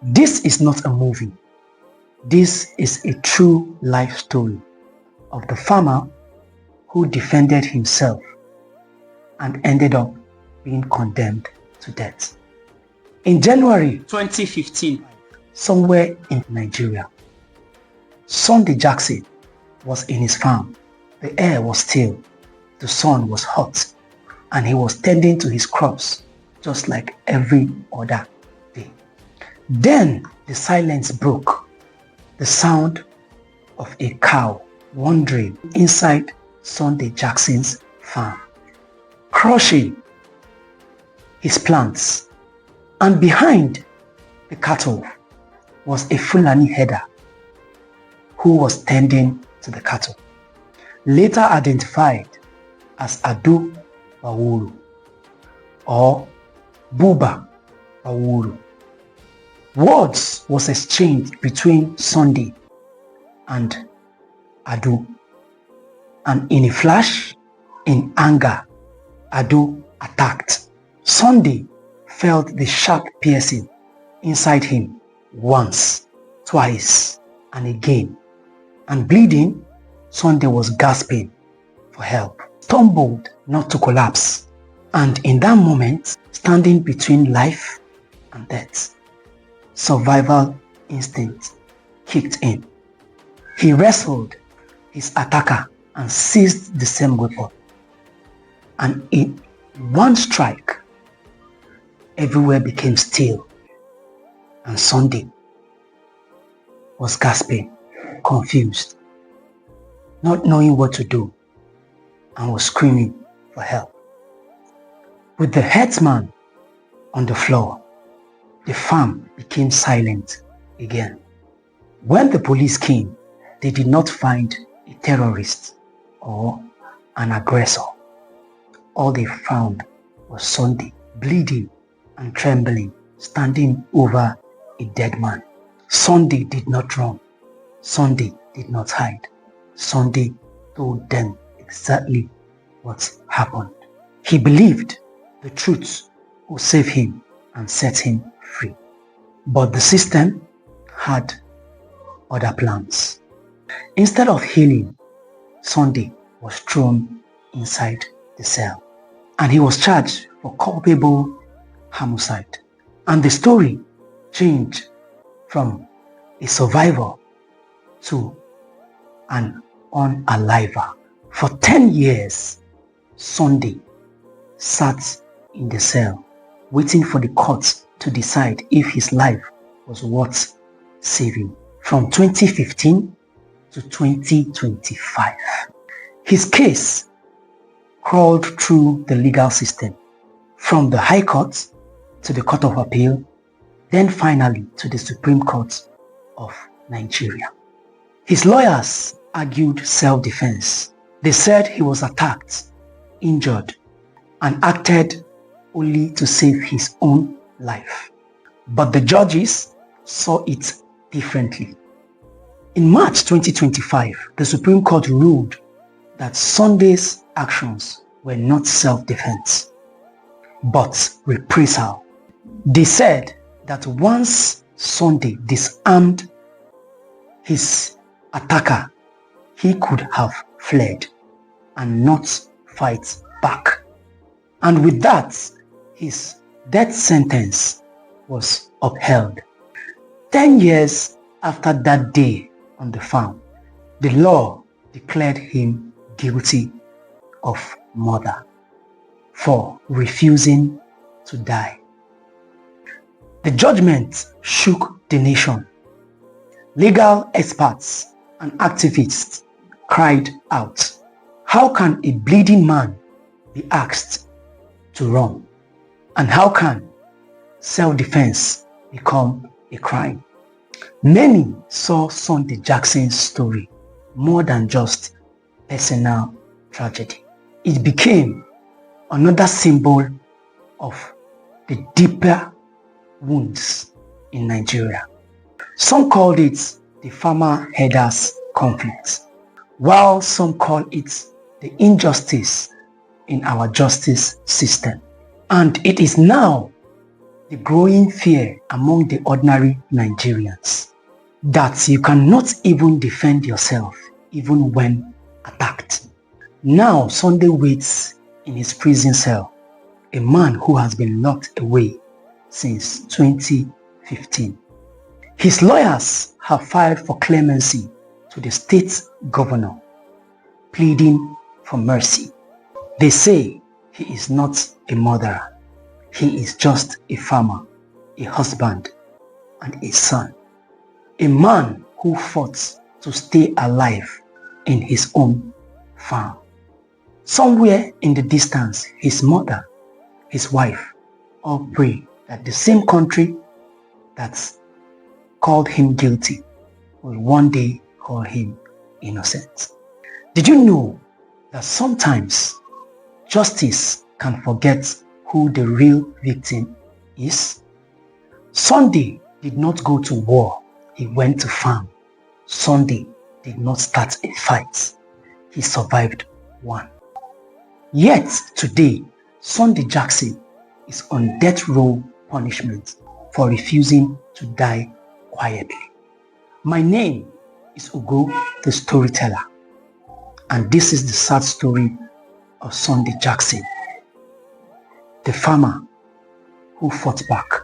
This is not a movie. This is a true life story of the farmer who defended himself and ended up being condemned to death. In January 2015, somewhere in Nigeria, Sunday Jackson was in his farm. The air was still, the sun was hot, and he was tending to his crops just like every other day. Then the silence broke, the sound of a cow wandering inside Sunday Jackson's farm, crushing his plants, and behind the cattle was a Fulani herder who was tending to the cattle, later identified as Adu Bawuru or Buba Bawuru. Words was exchanged between Sunday and Adu, and in a flash, in anger, Adu attacked. Sunday felt the sharp piercing inside him once, twice, and again, and bleeding. Sunday was gasping for help, stumbled not to collapse, and in that moment, standing between life and death, survival instinct kicked in. He wrestled his attacker and seized the same weapon, and in one strike, everywhere became still, and Sunday was gasping, confused, not knowing what to do, and was screaming for help. With the headsman on the floor, the farm became silent again. When the police came, they did not find a terrorist or an aggressor. All they found was Sunday, bleeding and trembling, standing over a dead man. Sunday did not run. Sunday did not hide. Sunday told them exactly what happened. He believed the truth would save him and set him free. But the system had other plans. Instead of healing, Sunday was thrown inside the cell, and he was charged for culpable homicide. And the story changed from a survivor to an unaliver. For 10 years, Sunday sat in the cell, waiting for the court to decide if his life was worth saving. From 2015 to 2025, his case crawled through the legal system, from the High Court to the Court of Appeal, then finally to the Supreme Court of Nigeria. His lawyers argued self-defense. They said he was attacked, injured, and acted only to save his own life. But the judges saw it differently. In March 2025, the Supreme Court ruled that Sunday's actions were not self-defense, but reprisal. They said that once Sunday disarmed his attacker, he could have fled and not fight back. And with that, his death sentence was upheld. 10 years after that day on the farm, the law declared him guilty of murder for refusing to die. The judgment shook the nation. Legal experts and activists cried out, "How can a bleeding man be asked to run? And how can self-defense become a crime?" Many saw Sunday Jackson's story more than just personal tragedy. It became another symbol of the deeper wounds in Nigeria. Some called it the farmer-herders conflict, while some call it the injustice in our justice system. And it is now the growing fear among the ordinary Nigerians that you cannot even defend yourself even when attacked. Now Sunday waits in his prison cell, a man who has been locked away since 2015. His lawyers have filed for clemency to the state governor, pleading for mercy. They say he is not a murderer. He is just a farmer, a husband, and a son. A man who fought to stay alive in his own farm. Somewhere in the distance, his mother, his wife, all pray that the same country that called him guilty will one day call him innocent. Did you know that sometimes justice can forget who the real victim is? Sunday did not go to war, he went to farm. Sunday did not start a fight, he survived one. Yet today, Sunday Jackson is on death row punishment for refusing to die quietly. My name is Ugo the Storyteller, and this is the sad story of Sunday Jackson, the farmer who fought back